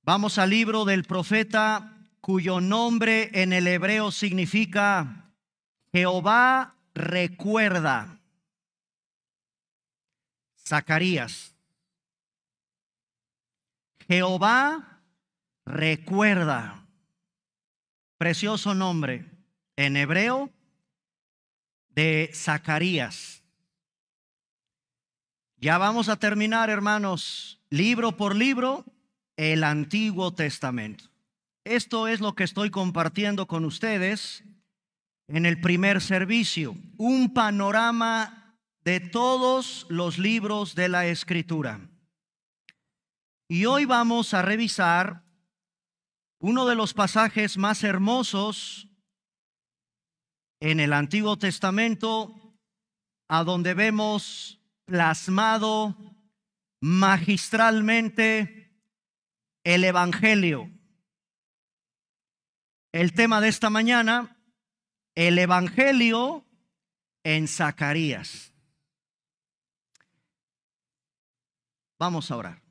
Vamos al libro del profeta cuyo nombre en el hebreo significa Jehová recuerda. Zacarías. Jehová recuerda. Precioso nombre en hebreo de Zacarías. Ya vamos a terminar, hermanos, libro por libro, el Antiguo Testamento. Esto es lo que estoy compartiendo con ustedes en el primer servicio, un panorama de todos los libros de la Escritura. Y hoy vamos a revisar uno de los pasajes más hermosos en el Antiguo Testamento, a donde vemos plasmado magistralmente el Evangelio. El tema de esta mañana, el Evangelio en Zacarías. Vamos a orar.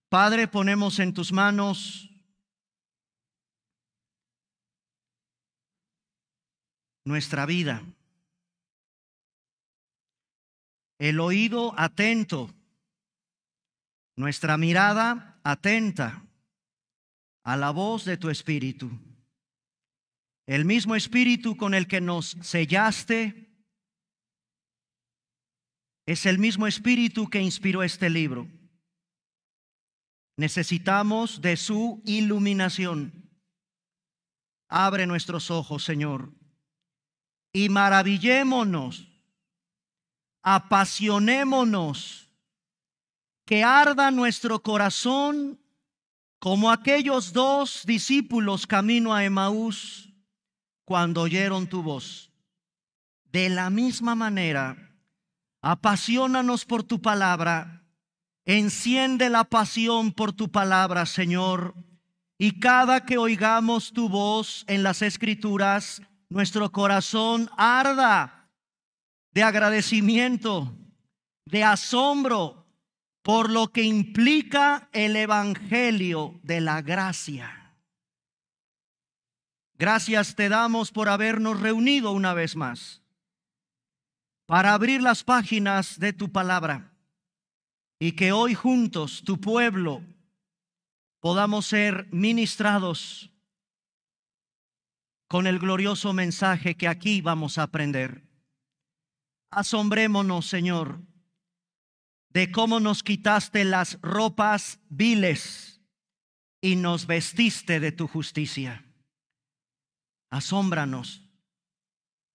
Padre, ponemos en tus manos nuestra vida, el oído atento, nuestra mirada atenta a la voz de tu Espíritu. El mismo Espíritu con el que nos sellaste es el mismo Espíritu que inspiró este libro. Necesitamos de su iluminación. Abre nuestros ojos, Señor, y maravillémonos, apasionémonos, que arda nuestro corazón como aquellos dos discípulos camino a Emaús cuando oyeron tu voz. De la misma manera, apasionanos por tu palabra. Enciende la pasión por tu palabra, Señor, y cada que oigamos tu voz en las Escrituras, nuestro corazón arda de agradecimiento, de asombro por lo que implica el Evangelio de la gracia. Gracias te damos por habernos reunido una vez más para abrir las páginas de tu palabra. Y que hoy juntos, tu pueblo, podamos ser ministrados con el glorioso mensaje que aquí vamos a aprender. Asombrémonos, Señor, de cómo nos quitaste las ropas viles y nos vestiste de tu justicia. Asómbranos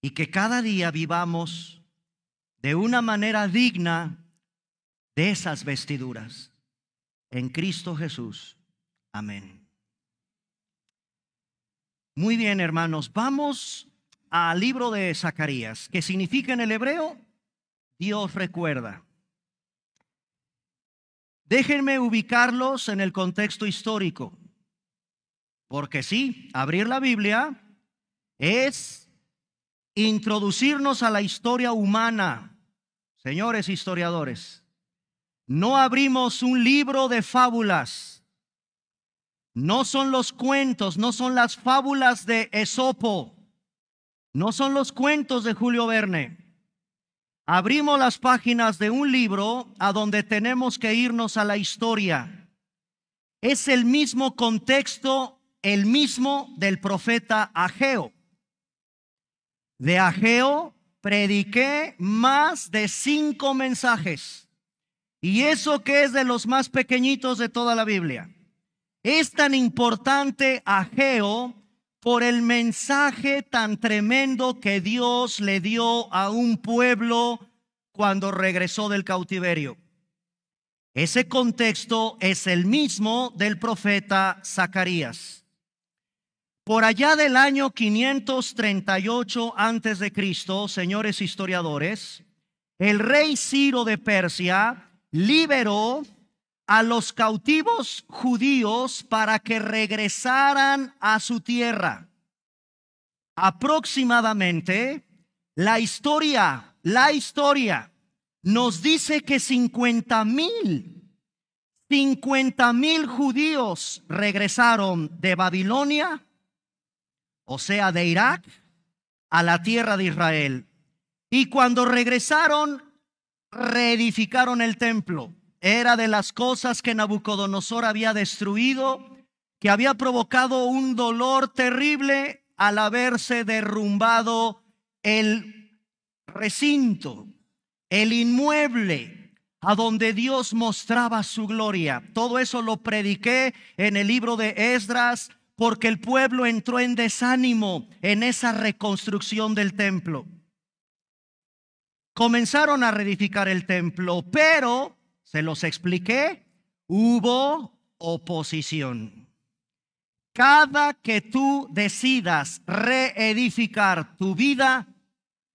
y que cada día vivamos de una manera digna de esas vestiduras. En Cristo Jesús. Amén. Muy bien, hermanos, vamos al libro de Zacarías, que significa en el hebreo, Dios recuerda. Déjenme ubicarlos en el contexto histórico, porque sí, abrir la Biblia es introducirnos a la historia humana. Señores historiadores, no abrimos un libro de fábulas. No son los cuentos, no son las fábulas de Esopo, no son los cuentos de Julio Verne. Abrimos las páginas de un libro a donde tenemos que irnos a la historia. Es el mismo contexto, el mismo del profeta Ageo. De Ageo prediqué más de 5 mensajes. Y eso que es de los más pequeñitos de toda la Biblia. Es tan importante Ageo por el mensaje tan tremendo que Dios le dio a un pueblo cuando regresó del cautiverio. Ese contexto es el mismo del profeta Zacarías. Por allá del año 538 antes de Cristo, señores historiadores, el rey Ciro de Persia liberó a los cautivos judíos para que regresaran a su tierra. Aproximadamente la historia nos dice que 50,000 judíos regresaron de Babilonia, o sea, de Irak, a la tierra de Israel. Y cuando regresaron, reedificaron el templo. Era de las cosas que Nabucodonosor había destruido, que había provocado un dolor terrible al haberse derrumbado el recinto, el inmueble a donde Dios mostraba su gloria. Todo eso lo prediqué en el libro de Esdras, porque el pueblo entró en desánimo en esa reconstrucción del templo. Comenzaron a reedificar el templo, pero, se los expliqué, hubo oposición. Cada que tú decidas reedificar tu vida,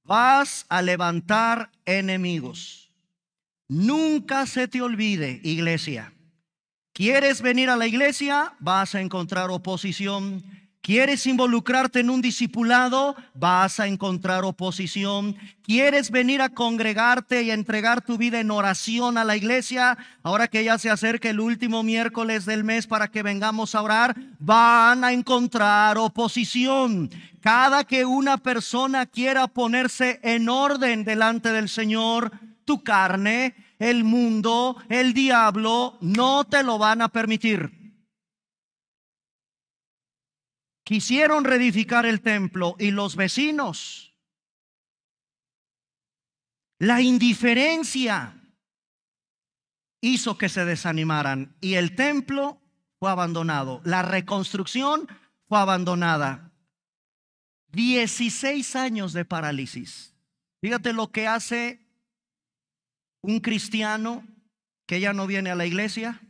vas a levantar enemigos. Nunca se te olvide, iglesia. ¿Quieres venir a la iglesia? Vas a encontrar oposición. ¿Quieres involucrarte en un discipulado? Vas a encontrar oposición. ¿Quieres venir a congregarte y a entregar tu vida en oración a la iglesia? Ahora que ya se acerca el último miércoles del mes para que vengamos a orar, van a encontrar oposición. Cada que una persona quiera ponerse en orden delante del Señor, tu carne, el mundo, el diablo, no te lo van a permitir. Quisieron reedificar el templo y los vecinos, la indiferencia hizo que se desanimaran y el templo fue abandonado. La reconstrucción fue abandonada. 16 años de parálisis. Fíjate lo que hace un cristiano que ya no viene a la iglesia,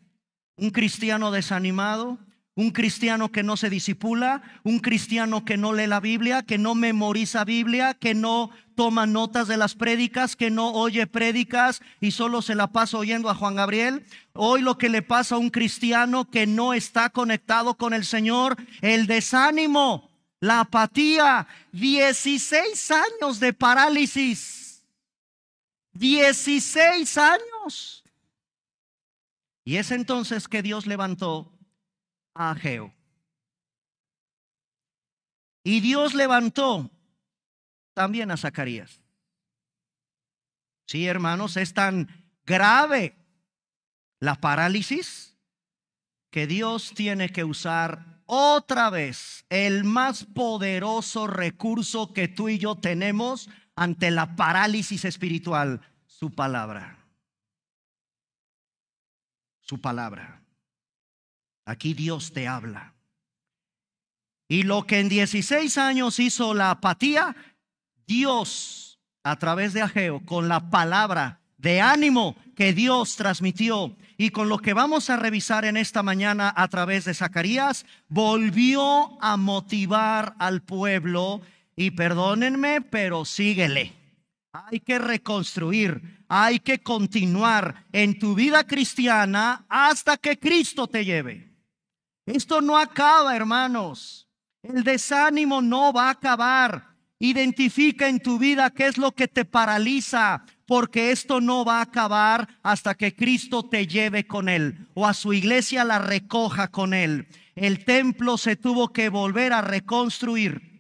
un cristiano desanimado, un cristiano que no se discipula, un cristiano que no lee la Biblia, que no memoriza Biblia, que no toma notas de las prédicas, que no oye prédicas y solo se la pasa oyendo a Juan Gabriel. Hoy lo que le pasa a un cristiano que no está conectado con el Señor, el desánimo, la apatía, 16 años de parálisis. 16 años. Y es entonces que Dios levantó a Ageo. Y Dios levantó también a Zacarías. Sí, hermanos, es tan grave la parálisis que Dios tiene que usar otra vez el más poderoso recurso que tú y yo tenemos ante la parálisis espiritual, su palabra. Su palabra. Aquí Dios te habla. Y lo que en 16 años hizo la apatía, Dios a través de Ageo, con la palabra de ánimo que Dios transmitió y con lo que vamos a revisar en esta mañana a través de Zacarías, volvió a motivar al pueblo. Y perdónenme, pero síguele. Hay que reconstruir, hay que continuar en tu vida cristiana hasta que Cristo te lleve. Esto no acaba, hermanos. El desánimo no va a acabar. Identifica en tu vida qué es lo que te paraliza, porque esto no va a acabar hasta que Cristo te lleve con Él o a su iglesia la recoja con Él. El templo se tuvo que volver a reconstruir.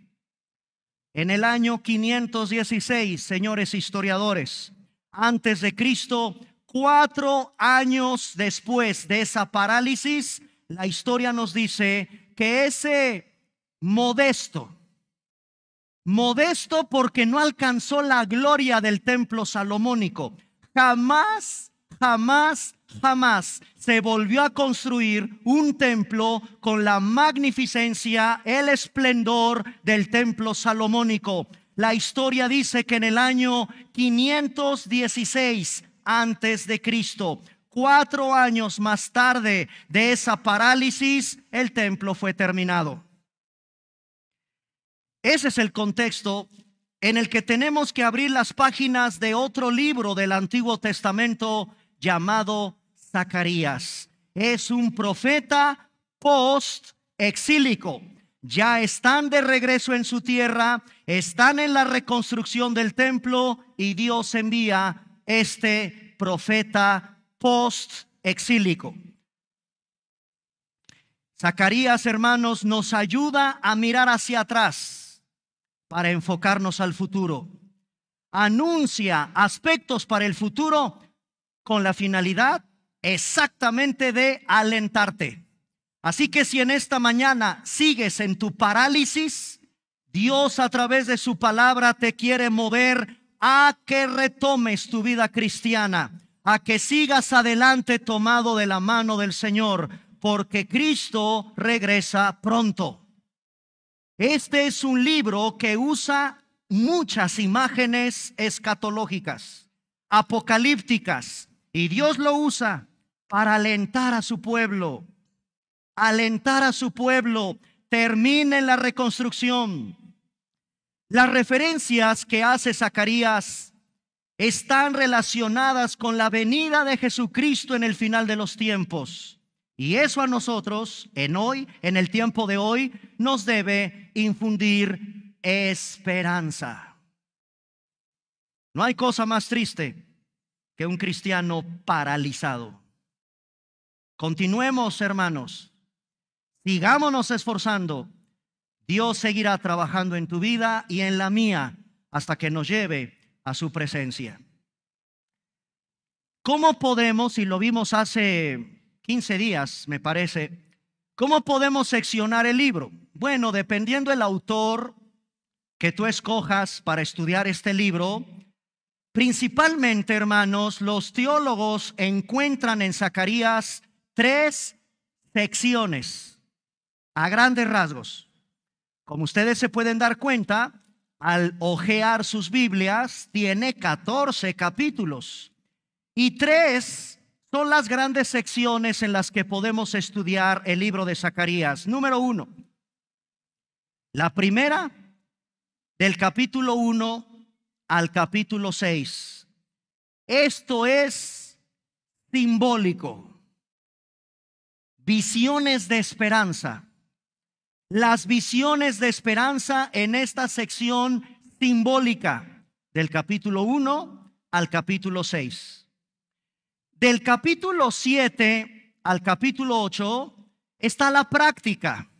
En el año 516, señores historiadores, antes de Cristo, 4 años después de esa parálisis, la historia nos dice que ese modesto porque no alcanzó la gloria del templo salomónico, jamás se volvió a construir un templo con la magnificencia, el esplendor del templo salomónico. La historia dice que en el año 516 antes de Cristo, 4 años más tarde de esa parálisis, el templo fue terminado. Ese es el contexto en el que tenemos que abrir las páginas de otro libro del Antiguo Testamento llamado Zacarías. Es un profeta post-exílico. Ya están de regreso en su tierra, están en la reconstrucción del templo y Dios envía este profeta post-exílico. Zacarías, hermanos, nos ayuda a mirar hacia atrás para enfocarnos al futuro. Anuncia aspectos para el futuro con la finalidad exactamente de alentarte. Así que si en esta mañana sigues en tu parálisis, Dios a través de su palabra te quiere mover a que retomes tu vida cristiana, a que sigas adelante tomado de la mano del Señor, porque Cristo regresa pronto. Este es un libro que usa muchas imágenes escatológicas, apocalípticas, y Dios lo usa para alentar a su pueblo. Alentar a su pueblo. Termine la reconstrucción. Las referencias que hace Zacarías están relacionadas con la venida de Jesucristo en el final de los tiempos. Y eso a nosotros, en el tiempo de hoy, nos debe infundir esperanza. No hay cosa más triste que un cristiano paralizado. Continuemos, hermanos. Sigámonos esforzando. Dios seguirá trabajando en tu vida y en la mía hasta que nos lleve a su presencia. ¿Cómo podemos, y lo vimos hace 15 días, me parece, cómo podemos seccionar el libro? Bueno, dependiendo del autor que tú escojas para estudiar este libro, principalmente, hermanos, los teólogos encuentran en Zacarías 3 secciones a grandes rasgos. Como ustedes se pueden dar cuenta, al hojear sus Biblias, tiene 14 capítulos y 3 son las grandes secciones en las que podemos estudiar el libro de Zacarías. Número 1, la primera, del capítulo 1 al capítulo 6. Esto es simbólico. Visiones de esperanza. Las visiones de esperanza en esta sección simbólica del capítulo 1 al capítulo 6. Del capítulo 7 al capítulo 8 está la práctica.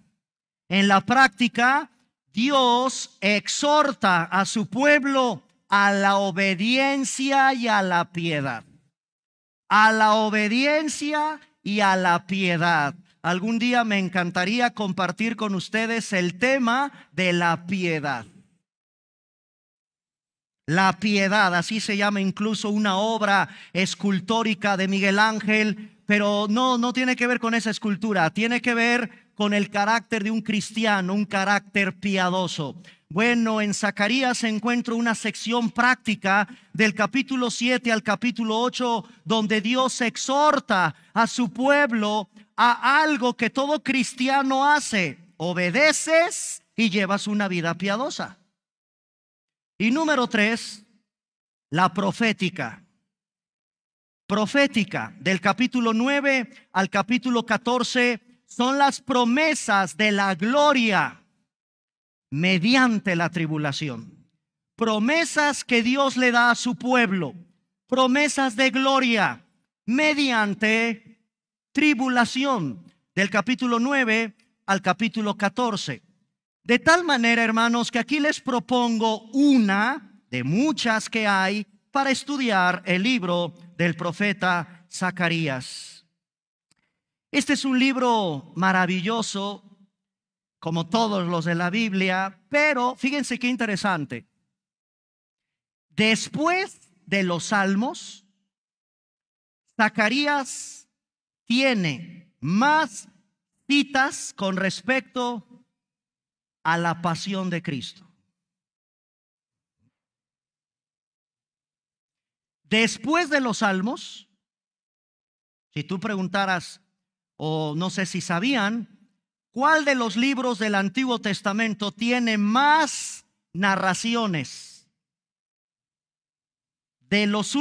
En la práctica, Dios exhorta a su pueblo a la obediencia y a la piedad. A la obediencia y a la piedad. Algún día me encantaría compartir con ustedes el tema de la piedad. La piedad, así se llama incluso una obra escultórica de Miguel Ángel, pero no tiene que ver con esa escultura, tiene que ver con el carácter de un cristiano, un carácter piadoso. Bueno, en Zacarías se encuentra una sección práctica del capítulo 7 al capítulo 8, donde Dios exhorta a su pueblo a algo que todo cristiano hace: obedeces y llevas una vida piadosa. Y número 3, la profética. Profética, del capítulo 9 al capítulo 14, son las promesas de la gloria mediante la tribulación. Promesas que Dios le da a su pueblo. Promesas de gloria mediante tribulación, del capítulo 9 al capítulo 14. De tal manera, hermanos, que aquí les propongo una de muchas que hay para estudiar el libro del profeta Zacarías. Este es un libro maravilloso, como todos los de la Biblia, pero fíjense qué interesante. Después de los Salmos, Zacarías tiene más citas con respecto a la pasión de Cristo. Después de los Salmos, si tú preguntaras, o no sé si sabían, ¿cuál de los libros del Antiguo Testamento tiene más narraciones de las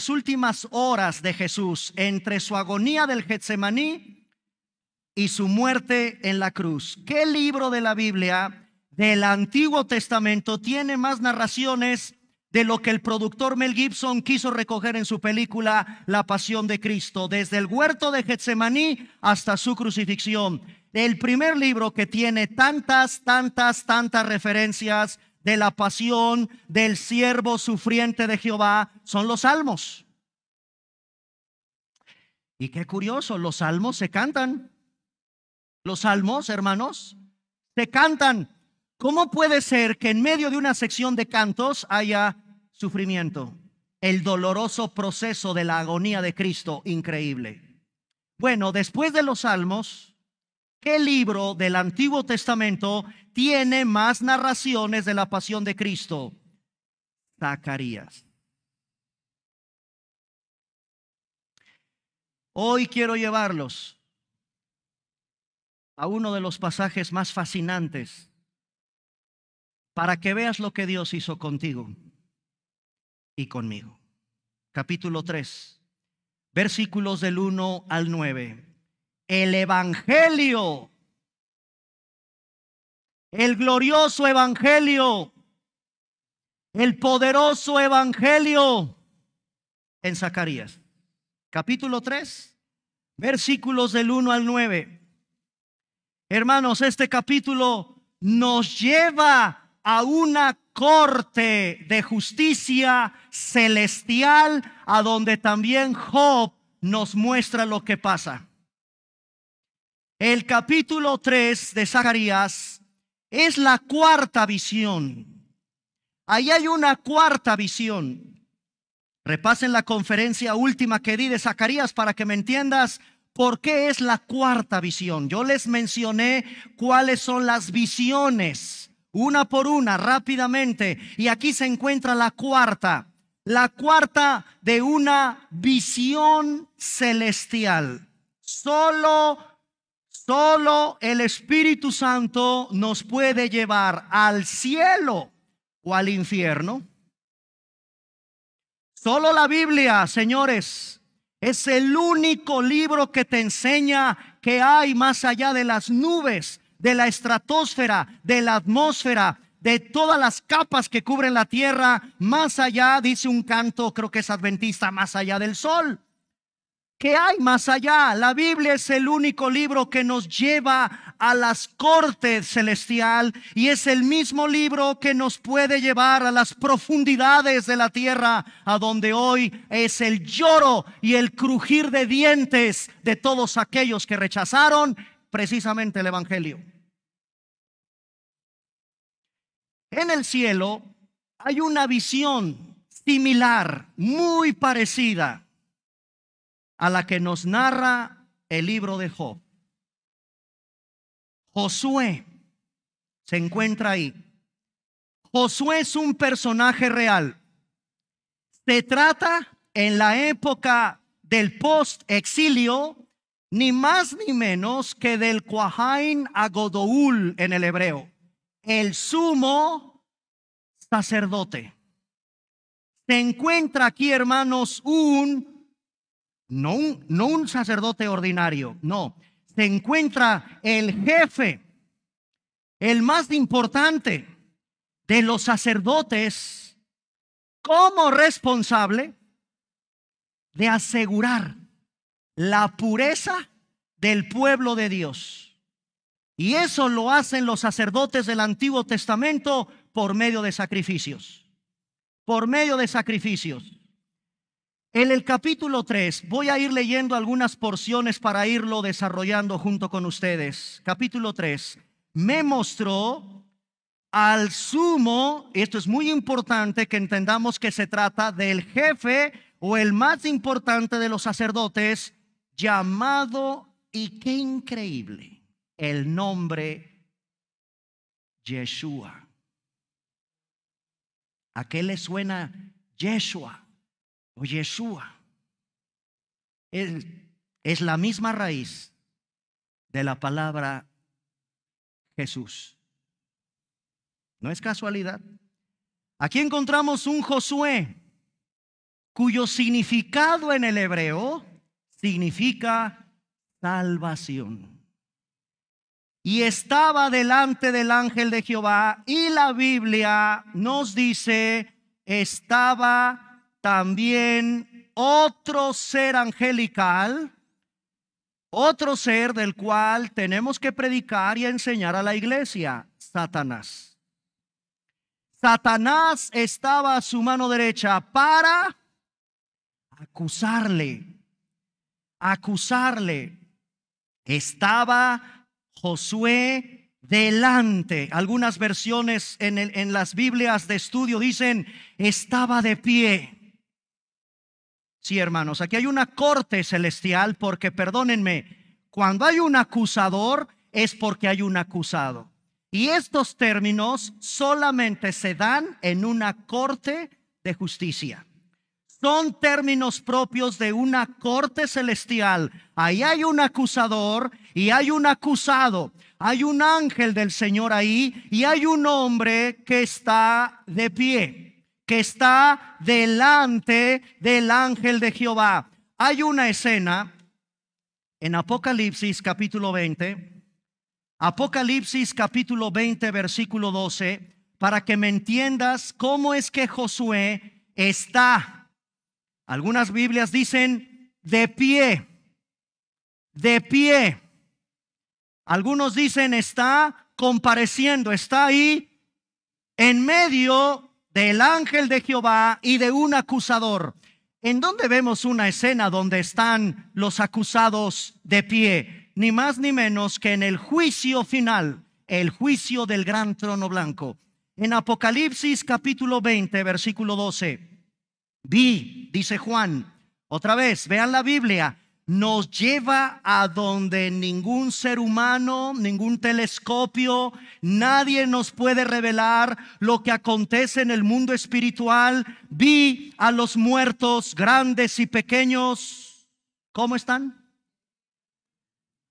últimas horas de Jesús, entre su agonía del Getsemaní y su muerte en la cruz? ¿Qué libro de la Biblia del Antiguo Testamento tiene más narraciones de lo que el productor Mel Gibson quiso recoger en su película La Pasión de Cristo, desde el huerto de Getsemaní hasta su crucifixión. El primer libro que tiene tantas referencias de la pasión del siervo sufriente de Jehová son los Salmos. Y qué curioso, los Salmos se cantan. Los Salmos, hermanos, se cantan. ¿Cómo puede ser que en medio de una sección de cantos haya sufrimiento? El doloroso proceso de la agonía de Cristo, increíble. Bueno, después de los Salmos, ¿qué libro del Antiguo Testamento tiene más narraciones de la pasión de Cristo? Zacarías. Hoy quiero llevarlos a uno de los pasajes más fascinantes para que veas lo que Dios hizo contigo y conmigo. Capítulo 3, versículos del 1 al 9. El evangelio, el glorioso evangelio, el poderoso evangelio en Zacarías. Capítulo 3, versículos del 1 al 9. Hermanos, este capítulo nos lleva a una corte de justicia celestial, a donde también Job nos muestra lo que pasa. El capítulo 3 de Zacarías es la cuarta visión. Ahí hay una cuarta visión. Repasen la conferencia última que di de Zacarías para que me entiendas por qué es la cuarta visión. Yo les mencioné cuáles son las visiones, una por una, rápidamente. Y aquí se encuentra la cuarta de una visión celestial. Solo el Espíritu Santo nos puede llevar al cielo o al infierno. Solo la Biblia, señores, es el único libro que te enseña que hay más allá de las nubes, de la estratosfera, de la atmósfera, de todas las capas que cubren la tierra, más allá, dice un canto, creo que es adventista, más allá del sol. ¿Qué hay más allá? La Biblia es el único libro que nos lleva a las cortes celestial, y es el mismo libro que nos puede llevar a las profundidades de la tierra, a donde hoy es el lloro y el crujir de dientes de todos aquellos que rechazaron precisamente el evangelio. En el cielo hay una visión similar, muy parecida a la que nos narra el libro de Job. Josué se encuentra ahí. Josué es un personaje real. Se trata en la época del post-exilio, ni más ni menos que del Kohain Agodoul en el hebreo, el sumo sacerdote. Se encuentra aquí, hermanos, no un sacerdote ordinario, no. Se encuentra el jefe, el más importante de los sacerdotes, como responsable de asegurar la pureza del pueblo de Dios. Y eso lo hacen los sacerdotes del Antiguo Testamento por medio de sacrificios. Por medio de sacrificios. En el capítulo 3 voy a ir leyendo algunas porciones para irlo desarrollando junto con ustedes. Capítulo 3 me mostró al sumo, esto es muy importante que entendamos que se trata del jefe o el más importante de los sacerdotes, llamado, y qué increíble, el nombre Yeshua. ¿A qué le suena Yeshua o Yeshua? Es la misma raíz de la palabra Jesús. No es casualidad. Aquí encontramos un Josué cuyo significado en el hebreo significa salvación. Y estaba delante del ángel de Jehová, y la Biblia nos dice estaba también otro ser angelical, otro ser del cual tenemos que predicar y enseñar a la iglesia: Satanás. Satanás estaba a su mano derecha para acusarle. Estaba Josué delante. Algunas versiones en las Biblias de estudio dicen estaba de pie. Sí, hermanos, aquí hay una corte celestial, porque perdónenme, cuando hay un acusador es porque hay un acusado. Y estos términos solamente se dan en una corte de justicia. Son términos propios de una corte celestial. Ahí hay un acusador y hay un acusado. Hay un ángel del Señor ahí y hay un hombre que está de pie, que está delante del ángel de Jehová. Hay una escena en Apocalipsis capítulo 20. Apocalipsis capítulo 20 versículo 12, para que me entiendas cómo es que Josué está. Algunas Biblias dicen de pie, de pie. Algunos dicen está compareciendo, está ahí en medio del ángel de Jehová y de un acusador. ¿En dónde vemos una escena donde están los acusados de pie? Ni más ni menos que en el juicio final, el juicio del gran trono blanco. En Apocalipsis capítulo 20, versículo 12. Vi, dice Juan, otra vez, vean la Biblia, nos lleva a donde ningún ser humano, ningún telescopio, nadie nos puede revelar lo que acontece en el mundo espiritual. Vi a los muertos, grandes y pequeños. ¿Cómo están?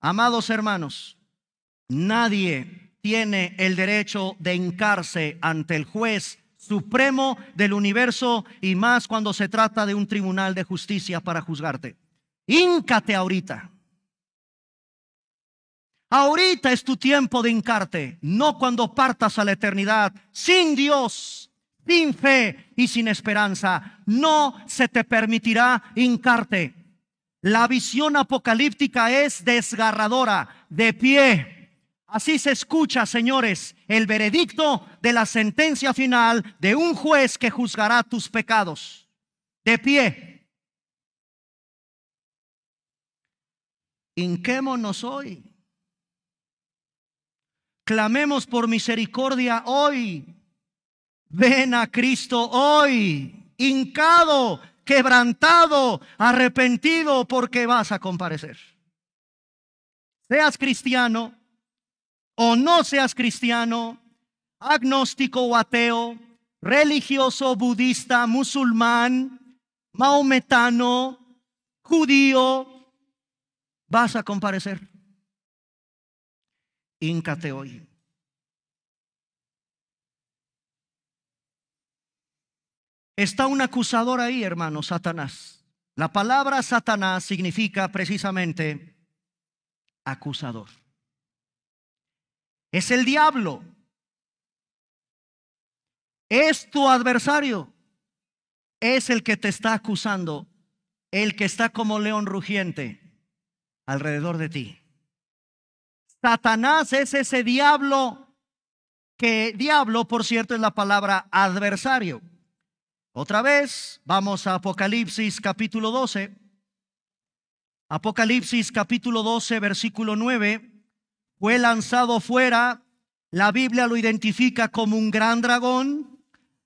Amados hermanos, nadie tiene el derecho de hincarse ante el juez supremo del universo, y más cuando se trata de un tribunal de justicia para juzgarte. Híncate ahorita. Ahorita es tu tiempo de hincarte, no cuando partas a la eternidad sin Dios, sin fe y sin esperanza. No se te permitirá hincarte. La visión apocalíptica es desgarradora, de pie. Así se escucha, señores, el veredicto de la sentencia final de un juez que juzgará tus pecados. De pie. Hinquémonos hoy. Clamemos por misericordia hoy. Ven a Cristo hoy, hincado, quebrantado, arrepentido, porque vas a comparecer. Seas cristiano o no seas cristiano, agnóstico o ateo, religioso, budista, musulmán, maometano, judío, vas a comparecer. Híncate hoy. Está un acusador ahí, hermano, Satanás. La palabra Satanás significa precisamente acusador. Es el diablo. Es tu adversario. Es el que te está acusando, el que está como león rugiente alrededor de ti. Satanás es ese diablo, que diablo, por cierto, es la palabra adversario. Otra vez, vamos a Apocalipsis capítulo 12. Apocalipsis capítulo 12, versículo 9. Fue lanzado fuera. La Biblia lo identifica como un gran dragón.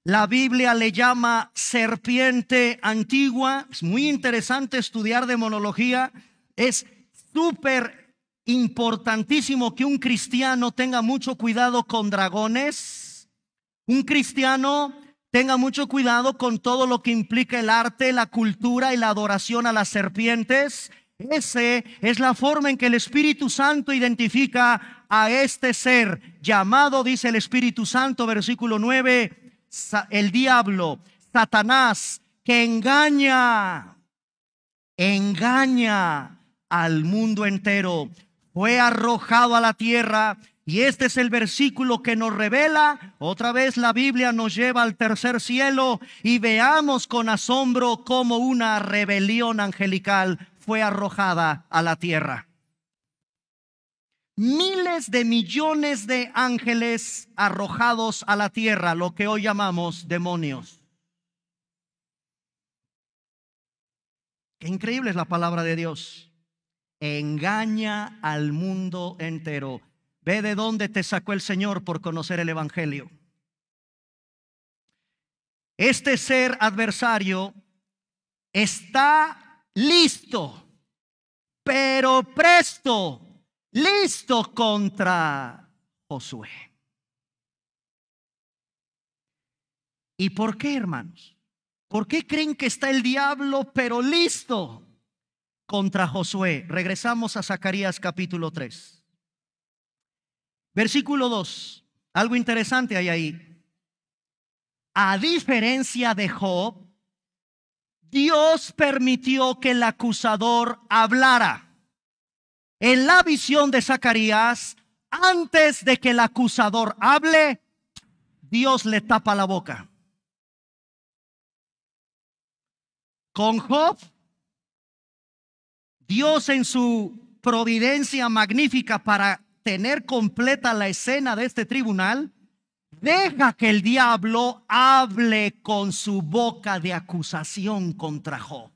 La Biblia le llama serpiente antigua. Es muy interesante estudiar demonología. Es súper importantísimo que un cristiano tenga mucho cuidado con dragones. Un cristiano tenga mucho cuidado con todo lo que implica el arte, la cultura y la adoración a las serpientes. Esa es la forma en que el Espíritu Santo identifica a este ser llamado, dice el Espíritu Santo, versículo 9, el diablo, Satanás, que engaña al mundo entero. Fue arrojado a la tierra. Y este es el versículo que nos revela Otra vez la Biblia nos lleva al tercer cielo y veamos con asombro cómo una rebelión angelical fue arrojada a la tierra. Miles de millones de ángeles arrojados a la tierra, lo que hoy llamamos demonios. Qué increíble es la palabra de Dios. Engaña al mundo entero. Ve de dónde te sacó el Señor por conocer el Evangelio. Este ser adversario está listo, pero presto, listo contra Josué. ¿Y por qué, hermanos? ¿Por qué creen que está el diablo, pero listo contra Josué? Regresamos a Zacarías capítulo 3. Versículo 2. Algo interesante hay ahí. A diferencia de Job, Dios permitió que el acusador hablara. En la visión de Zacarías, antes de que el acusador hable, Dios le tapa la boca. Con Job, Dios en su providencia magnífica para tener completa la escena de este tribunal, deja que el diablo hable con su boca de acusación contra Job.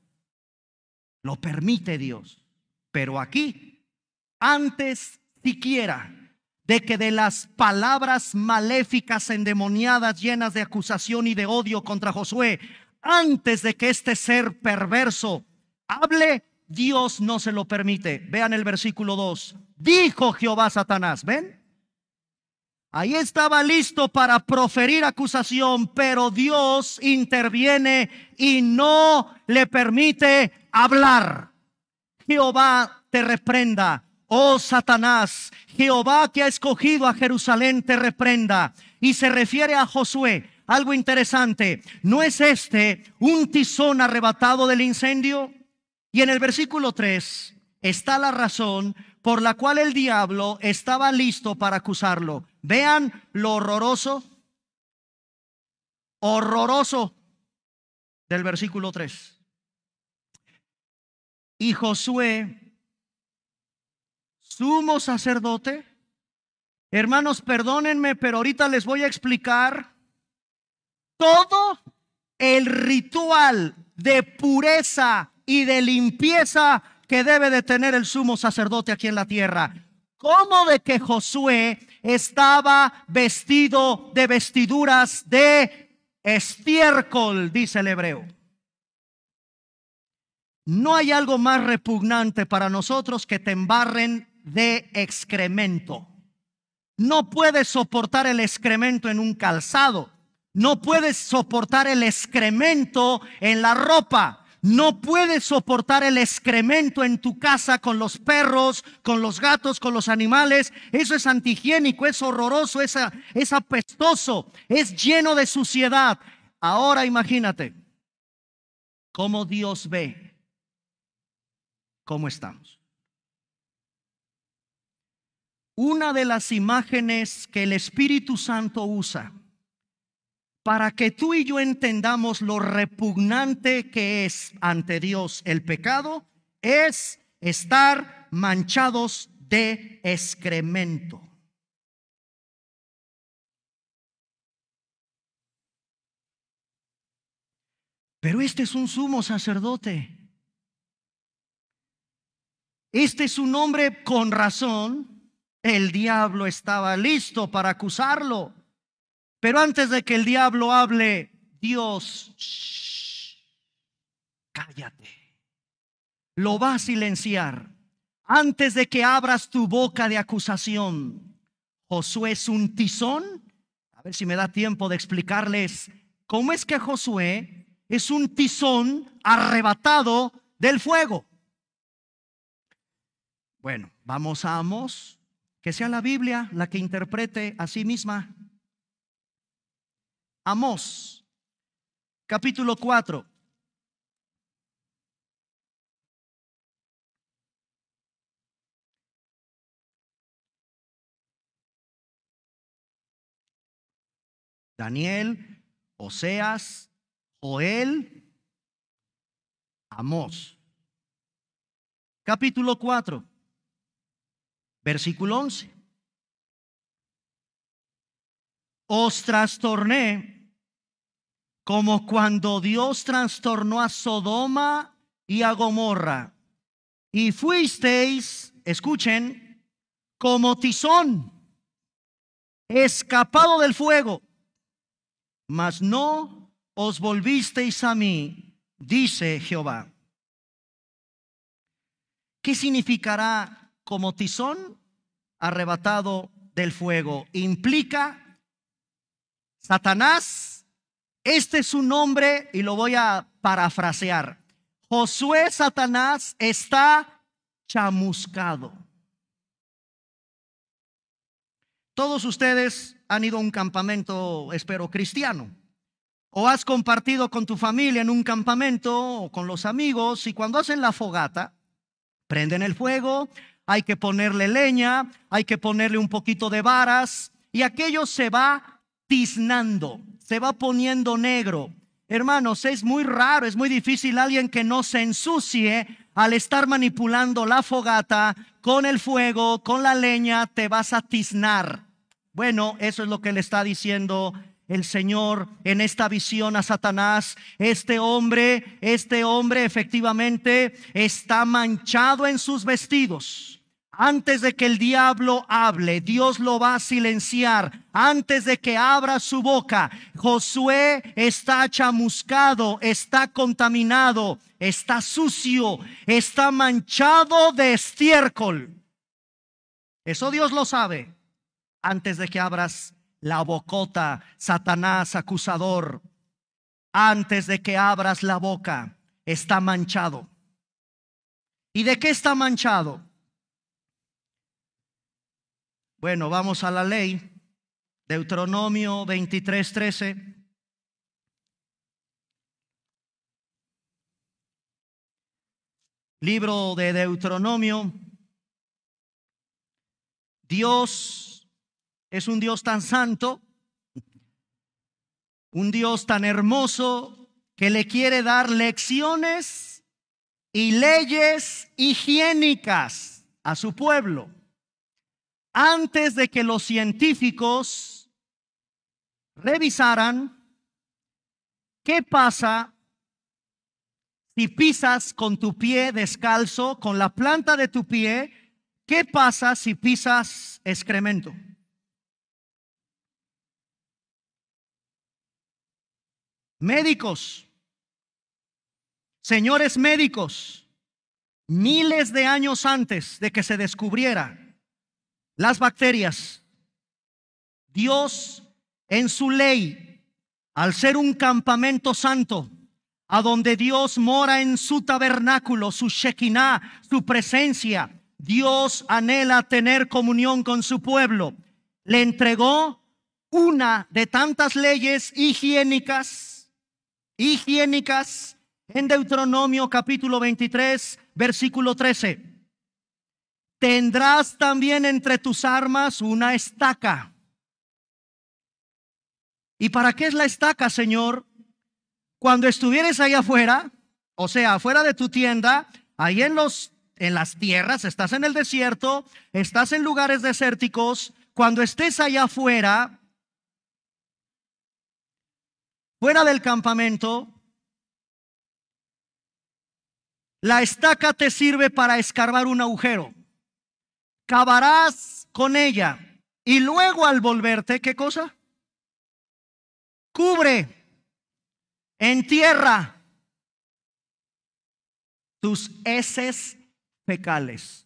Lo permite Dios. Pero aquí, antes siquiera de que de las palabras maléficas, endemoniadas, llenas de acusación y de odio contra Josué, antes de que este ser perverso hable, Dios no se lo permite. Vean el versículo 2. Dijo Jehová a Satanás, ¿ven? Ahí estaba listo para proferir acusación, pero Dios interviene y no le permite hablar. Jehová te reprenda, oh Satanás. Jehová que ha escogido a Jerusalén te reprenda. Y se refiere a Josué. Algo interesante, ¿no es este un tizón arrebatado del incendio? Y en el versículo 3 está la razón por la cual el diablo estaba listo para acusarlo. Vean lo horroroso del versículo 3. Y Josué, sumo sacerdote, hermanos, perdónenme, pero ahorita les voy a explicar todo el ritual de pureza y de limpieza que debe de tener el sumo sacerdote aquí en la tierra. ¿Cómo de que Josué estaba vestido de vestiduras de estiércol? Dice el hebreo. No hay algo más repugnante para nosotros que te embarren de excremento. No puedes soportar el excremento en un calzado. No puedes soportar el excremento en la ropa. No puedes soportar el excremento en tu casa con los perros, con los gatos, con los animales. Eso es antihigiénico, es horroroso, es apestoso, es lleno de suciedad. Ahora imagínate cómo Dios ve cómo estamos. Una de las imágenes que el Espíritu Santo usa para que tú y yo entendamos lo repugnante que es ante Dios el pecado, es estar manchados de excremento. Pero este es un sumo sacerdote. Este es un hombre con razón. El diablo estaba listo para acusarlo. Pero antes de que el diablo hable, Dios, cállate. Lo va a silenciar. Antes de que abras tu boca de acusación, Josué es un tizón. A ver si me da tiempo de explicarles cómo es que Josué es un tizón arrebatado del fuego. Bueno, vamos a Amós, que sea la Biblia la que interprete a sí misma. Amós, capítulo 4. Daniel, Oseas, Joel, Amós. Capítulo 4, versículo 11. Os trastorné como cuando Dios trastornó a Sodoma y a Gomorra, y fuisteis, escuchen, como tizón escapado del fuego, mas no os volvisteis a mí, dice Jehová. ¿Qué significará como tizón arrebatado del fuego? Implica Satanás. Este es su nombre y lo voy a parafrasear. Josué Satanás está chamuscado. Todos ustedes han ido a un campamento, espero, cristiano. O has compartido con tu familia en un campamento o con los amigos, y cuando hacen la fogata, prenden el fuego, hay que ponerle leña, hay que ponerle un poquito de varas, y aquello se va tiznando, se va poniendo negro. Hermanos, es muy raro, es muy difícil alguien que no se ensucie al estar manipulando la fogata con el fuego, con la leña. Te vas a tiznar. Bueno, eso es lo que le está diciendo el Señor en esta visión a Satanás. Este hombre efectivamente está manchado en sus vestidos. Antes de que el diablo hable, Dios lo va a silenciar. Antes de que abra su boca, Josué está chamuscado, está contaminado, está sucio, está manchado de estiércol. Eso Dios lo sabe. Antes de que abras la bocota, Satanás acusador, antes de que abras la boca, está manchado. ¿Y de qué está manchado? Bueno, vamos a la ley. Deuteronomio 23:13. Libro de Deuteronomio. Dios es un Dios tan santo, un Dios tan hermoso, que le quiere dar lecciones y leyes higiénicas a su pueblo. Antes de que los científicos revisaran qué pasa si pisas con tu pie descalzo, con la planta de tu pie, qué pasa si pisas excremento. Médicos, señores médicos, miles de años antes de que se descubriera las bacterias, Dios en su ley, al ser un campamento santo, a donde Dios mora en su tabernáculo, su Shekinah, su presencia, Dios anhela tener comunión con su pueblo. Le entregó una de tantas leyes higiénicas en Deuteronomio capítulo 23, versículo 13. Tendrás también entre tus armas una estaca. ¿Y para qué es la estaca, Señor? Cuando estuvieres allá afuera, o sea, afuera de tu tienda, ahí en las tierras, estás en el desierto, estás en lugares desérticos, cuando estés allá afuera, fuera del campamento, la estaca te sirve para escarbar un agujero. Cavarás con ella y luego al volverte, ¿qué cosa? Cubre, entierra tus heces fecales.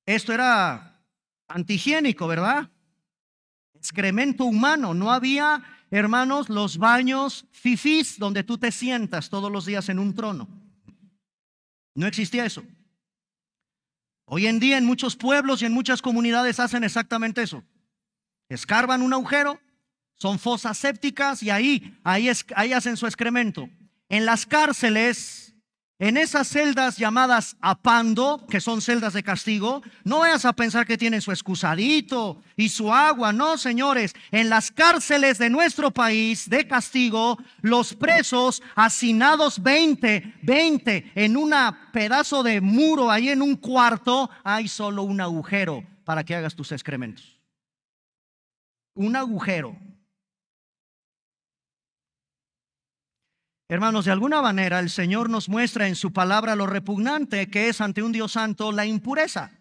Esto era antihigiénico, ¿verdad? Excremento humano. No había, hermanos, los baños fifís donde tú te sientas todos los días en un trono. No existía eso. Hoy en día en muchos pueblos y en muchas comunidades hacen exactamente eso. Escarban un agujero, son fosas sépticas y ahí hacen su excremento. En las cárceles En esas celdas llamadas apando, que son celdas de castigo, no vayas a pensar que tienen su excusadito y su agua. No, señores, en las cárceles de nuestro país de castigo, los presos hacinados 20 en un pedazo de muro, ahí en un cuarto, hay solo un agujero para que hagas tus excrementos. Un agujero. Hermanos, de alguna manera el Señor nos muestra en su palabra lo repugnante que es ante un Dios santo la impureza.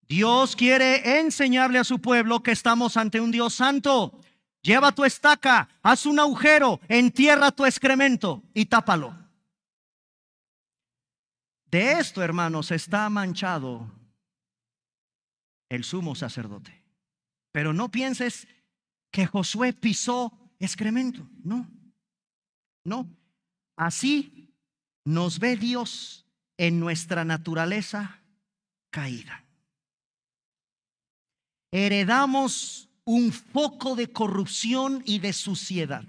Dios quiere enseñarle a su pueblo que estamos ante un Dios santo. Lleva tu estaca, haz un agujero, entierra tu excremento y tápalo. De esto, hermanos, está manchado el sumo sacerdote. Pero no pienses que Josué pisó excremento, no. No, así nos ve Dios en nuestra naturaleza caída. Heredamos un foco de corrupción y de suciedad.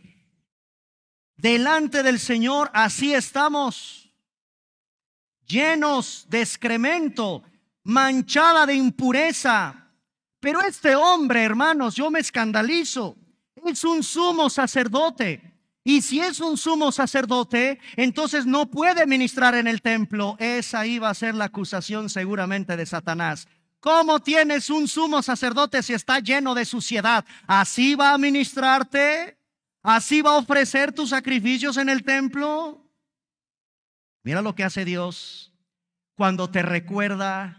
Delante del Señor así estamos, llenos de excremento, manchada de impureza. Pero este hombre, hermanos, yo me escandalizo, es un sumo sacerdote. Y si es un sumo sacerdote, entonces no puede ministrar en el templo. Esa iba a ser la acusación seguramente de Satanás. ¿Cómo tienes un sumo sacerdote si está lleno de suciedad? ¿Así va a ministrarte? ¿Así va a ofrecer tus sacrificios en el templo? Mira lo que hace Dios cuando te recuerda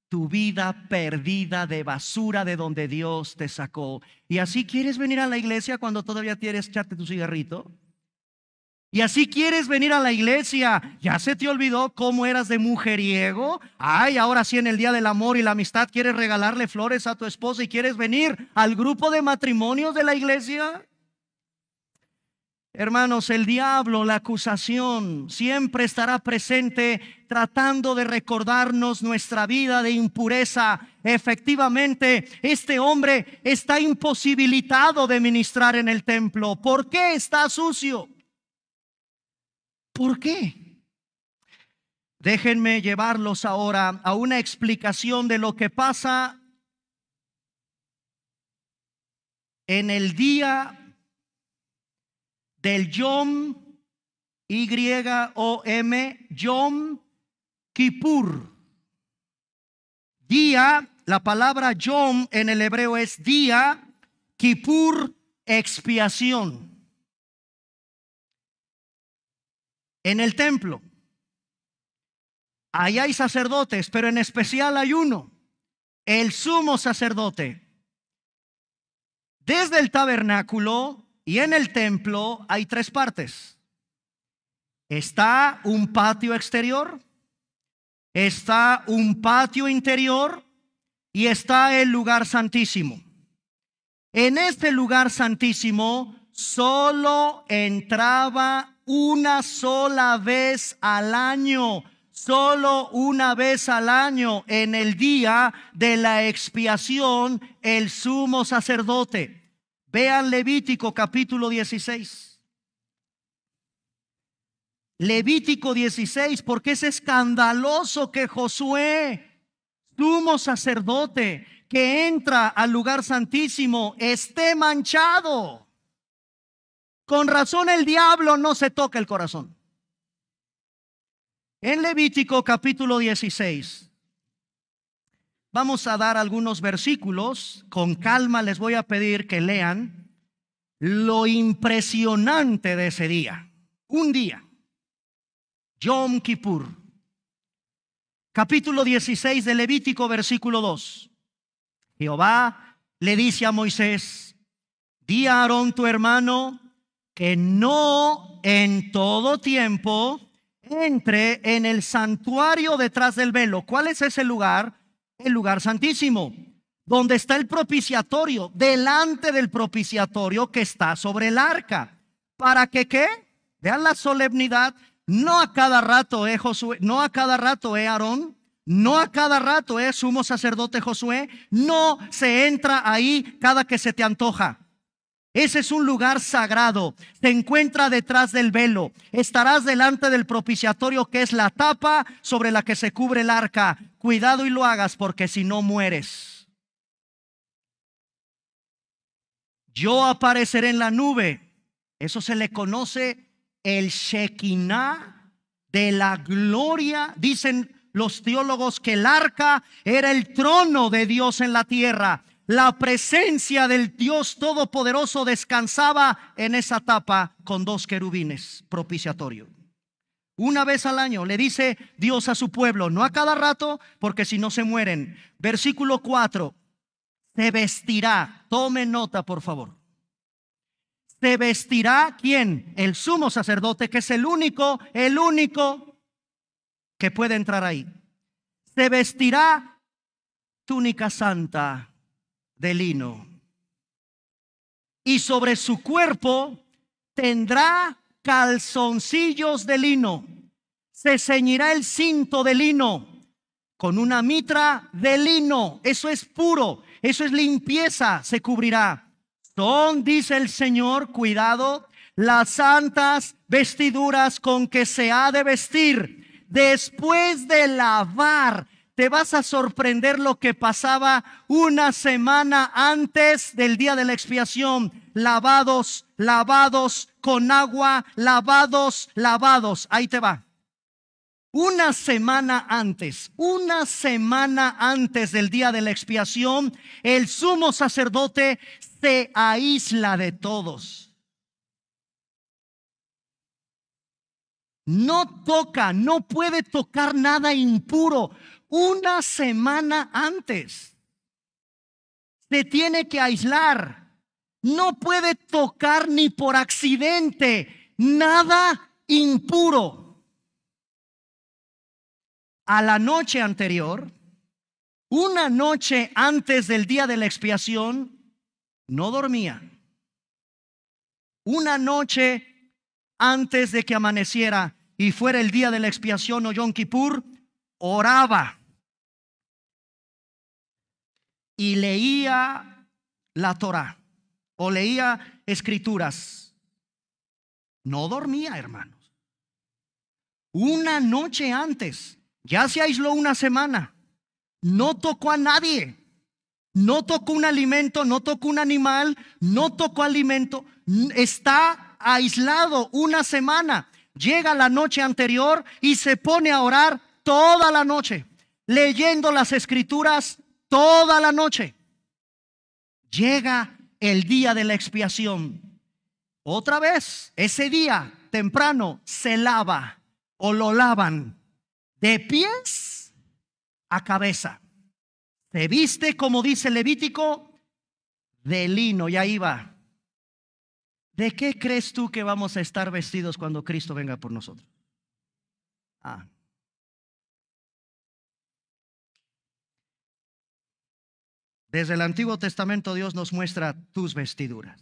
tu vida perdida de basura de donde Dios te sacó. ¿Y así quieres venir a la iglesia cuando todavía quieres echarte tu cigarrito? ¿Y así quieres venir a la iglesia? ¿Ya se te olvidó cómo eras de mujeriego? Ay, ahora sí en el día del amor y la amistad quieres regalarle flores a tu esposa y quieres venir al grupo de matrimonios de la iglesia. Hermanos, el diablo, la acusación, siempre estará presente tratando de recordarnos nuestra vida de impureza. Efectivamente, este hombre está imposibilitado de ministrar en el templo. ¿Por qué está sucio? ¿Por qué? Déjenme llevarlos ahora a una explicación de lo que pasa en el día del Yom, Y-O-M, Yom Kippur. Día, la palabra Yom en el hebreo es día, Kippur, expiación. En el templo, ahí hay sacerdotes, pero en especial hay uno, el sumo sacerdote. Desde el tabernáculo y en el templo hay tres partes. Está un patio exterior, está un patio interior y está el lugar santísimo. En este lugar santísimo solo entraba una sola vez al año, solo una vez al año, en el día de la expiación, el sumo sacerdote. Vean Levítico capítulo 16. Levítico 16, porque es escandaloso que Josué, sumo sacerdote, que entra al lugar santísimo, esté manchado. Con razón el diablo no se toca el corazón. En Levítico capítulo 16, vamos a dar algunos versículos. Con calma les voy a pedir que lean lo impresionante de ese día. Un día, Yom Kippur. Capítulo 16 de Levítico, versículo 2. Jehová le dice a Moisés: di a Aarón tu hermano que no en todo tiempo entre en el santuario detrás del velo. ¿Cuál es ese lugar? El lugar santísimo, donde está el propiciatorio, delante del propiciatorio que está sobre el arca. ¿Para que qué? Vean la solemnidad. No a cada rato, Josué, no a cada rato, Aarón, no a cada rato, sumo sacerdote Josué, no se entra ahí cada que se te antoja. Ese es un lugar sagrado. Se encuentra detrás del velo. Estarás delante del propiciatorio, que es la tapa sobre la que se cubre el arca. Cuidado y lo hagas, porque si no mueres. Yo apareceré en la nube. Eso se le conoce el Shekinah de la gloria. Dicen los teólogos que el arca era el trono de Dios en la tierra. La presencia del Dios Todopoderoso descansaba en esa tapa con 2 querubines propiciatorio. Una vez al año le dice Dios a su pueblo, no a cada rato, porque si no se mueren. Versículo 4, se vestirá, tome nota por favor. Se vestirá, ¿quién? El sumo sacerdote, que es el único que puede entrar ahí. Se vestirá túnica santa de lino, y sobre su cuerpo tendrá calzoncillos de lino. Se ceñirá el cinto de lino con una mitra de lino. Eso es puro, eso es limpieza. Se cubrirá. Son, dice el Señor, cuidado, las santas vestiduras con que se ha de vestir después de lavar. Te vas a sorprender lo que pasaba una semana antes del día de la expiación. Lavados con agua, lavados. Ahí te va. Una semana antes del día de la expiación, el sumo sacerdote se aísla de todos. No puede tocar nada impuro. Una semana antes se tiene que aislar. No puede tocar ni por accidente nada impuro. A la noche anterior, una noche antes del día de la expiación, no dormía. Una noche antes de que amaneciera y fuera el día de la expiación o Yom Kippur, oraba y leía la Torá o leía escrituras. No dormía, hermanos. Una noche antes, ya se aisló una semana. No tocó a nadie. No tocó un alimento, no tocó un animal, no tocó alimento. Está aislado una semana. Llega la noche anterior y se pone a orar toda la noche, leyendo las escrituras toda la noche. Llega el día de la expiación. Otra vez, ese día temprano se lava o lo lavan de pies a cabeza. Se viste, como dice Levítico, de lino. Y ahí va. ¿De qué crees tú que vamos a estar vestidos cuando Cristo venga por nosotros? Desde el Antiguo Testamento Dios nos muestra tus vestiduras.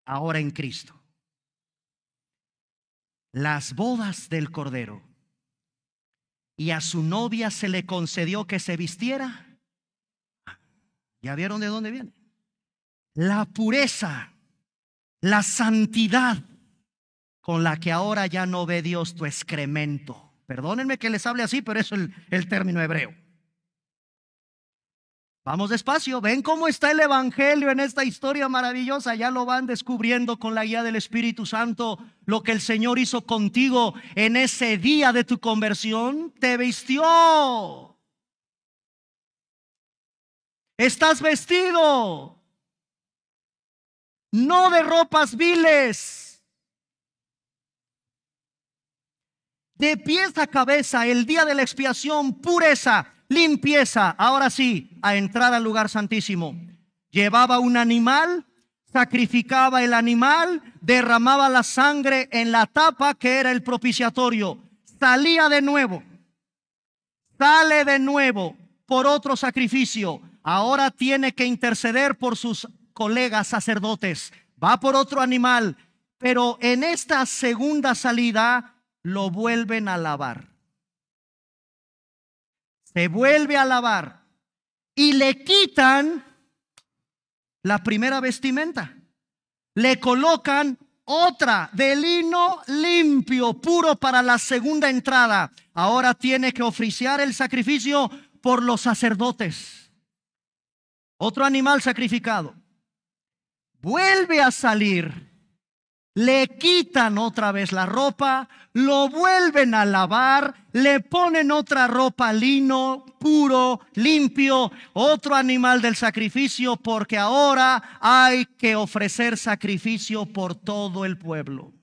Ahora en Cristo. Las bodas del Cordero. Y a su novia se le concedió que se vistiera. ¿Ya vieron de dónde viene? La pureza, la santidad con la que ahora ya no ve Dios tu excremento. Perdónenme que les hable así, pero eso es el término hebreo. Vamos despacio, ven cómo está el evangelio en esta historia maravillosa. Ya lo van descubriendo con la guía del Espíritu Santo. Lo que el Señor hizo contigo en ese día de tu conversión, te vistió. Estás vestido, no de ropas viles, de pies a cabeza. El día de la expiación, pureza, limpieza. Ahora sí, a entrar al lugar santísimo. Llevaba un animal, sacrificaba el animal, derramaba la sangre en la tapa que era el propiciatorio. Salía de nuevo, sale de nuevo por otro sacrificio. Ahora tiene que interceder por sus colegas sacerdotes. Va por otro animal, pero en esta segunda salida lo vuelven a lavar. Se vuelve a lavar y le quitan la primera vestimenta. Le colocan otra de lino limpio, puro para la segunda entrada. Ahora tiene que oficiar el sacrificio por los sacerdotes. Otro animal sacrificado. Vuelve a salir. Le quitan otra vez la ropa, lo vuelven a lavar, le ponen otra ropa lino, puro, limpio, otro animal del sacrificio, porque ahora hay que ofrecer sacrificio por todo el pueblo.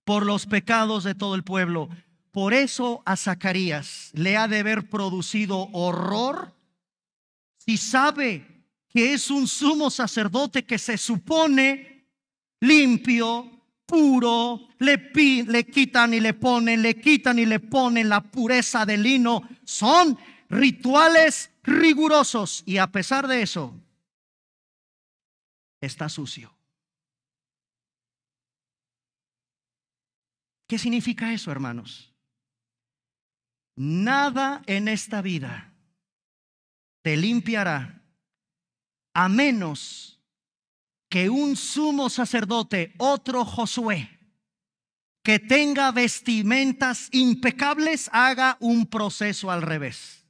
Por los pecados de todo el pueblo. Por eso a Zacarías le ha de haber producido horror si sabe que es un sumo sacerdote que se supone limpio, puro, le quitan y le ponen, le quitan y le ponen la pureza del lino. Son rituales rigurosos y a pesar de eso, está sucio. ¿Qué significa eso, hermanos? Nada en esta vida te limpiará a menos que un sumo sacerdote, otro Josué, que tenga vestimentas impecables, haga un proceso al revés.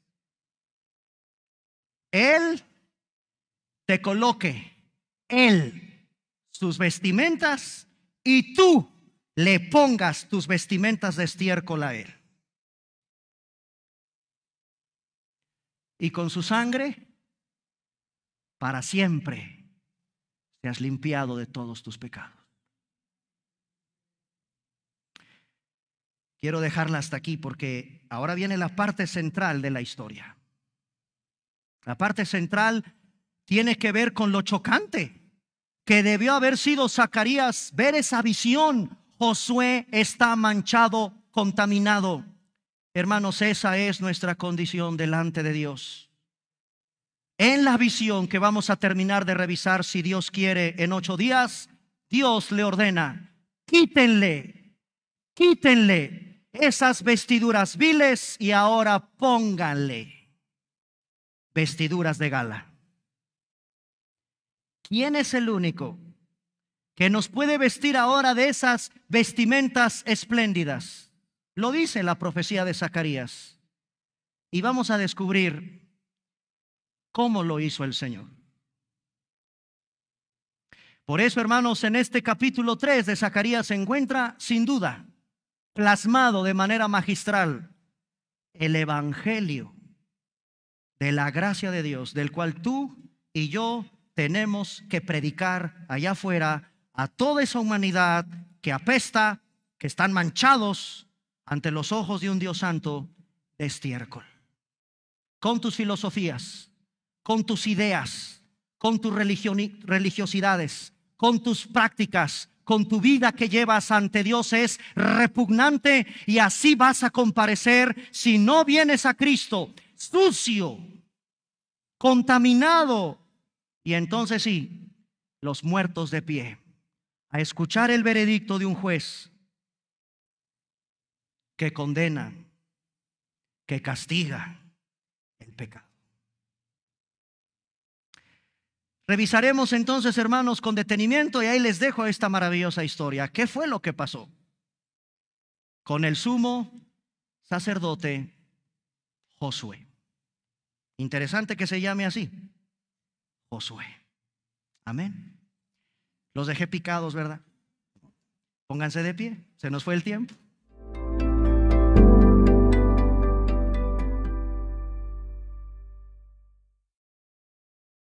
Él te coloque, él, sus vestimentas y tú le pongas tus vestimentas de estiércol a él. Y con su sangre para siempre te has limpiado de todos tus pecados. Quiero dejarla hasta aquí porque ahora viene la parte central de la historia. La parte central tiene que ver con lo chocante que debió haber sido Zacarías ver esa visión. Josué está manchado, contaminado. Hermanos, esa es nuestra condición delante de Dios. En la visión que vamos a terminar de revisar, si Dios quiere, en 8 días, Dios le ordena, quítenle esas vestiduras viles y ahora pónganle vestiduras de gala. ¿Quién es el único que nos puede vestir ahora de esas vestimentas espléndidas? Lo dice la profecía de Zacarías. Y vamos a descubrir cómo lo hizo el Señor. Por eso, hermanos, en este capítulo 3 de Zacarías se encuentra, sin duda, plasmado de manera magistral el evangelio de la gracia de Dios, del cual tú y yo tenemos que predicar allá afuera a toda esa humanidad que apesta, que están manchados ante los ojos de un Dios santo de estiércol. Con tus filosofías, con tus ideas, con tus religiosidades, con tus prácticas, con tu vida que llevas ante Dios es repugnante y así vas a comparecer si no vienes a Cristo sucio, contaminado. Y entonces sí, los muertos de pie, a escuchar el veredicto de un juez que condena, que castiga el pecado. Revisaremos entonces, hermanos, con detenimiento y ahí les dejo esta maravillosa historia. ¿Qué fue lo que pasó con el sumo sacerdote Josué? Interesante que se llame así, Josué. Amén. Los dejé picados, ¿verdad? Pónganse de pie, se nos fue el tiempo.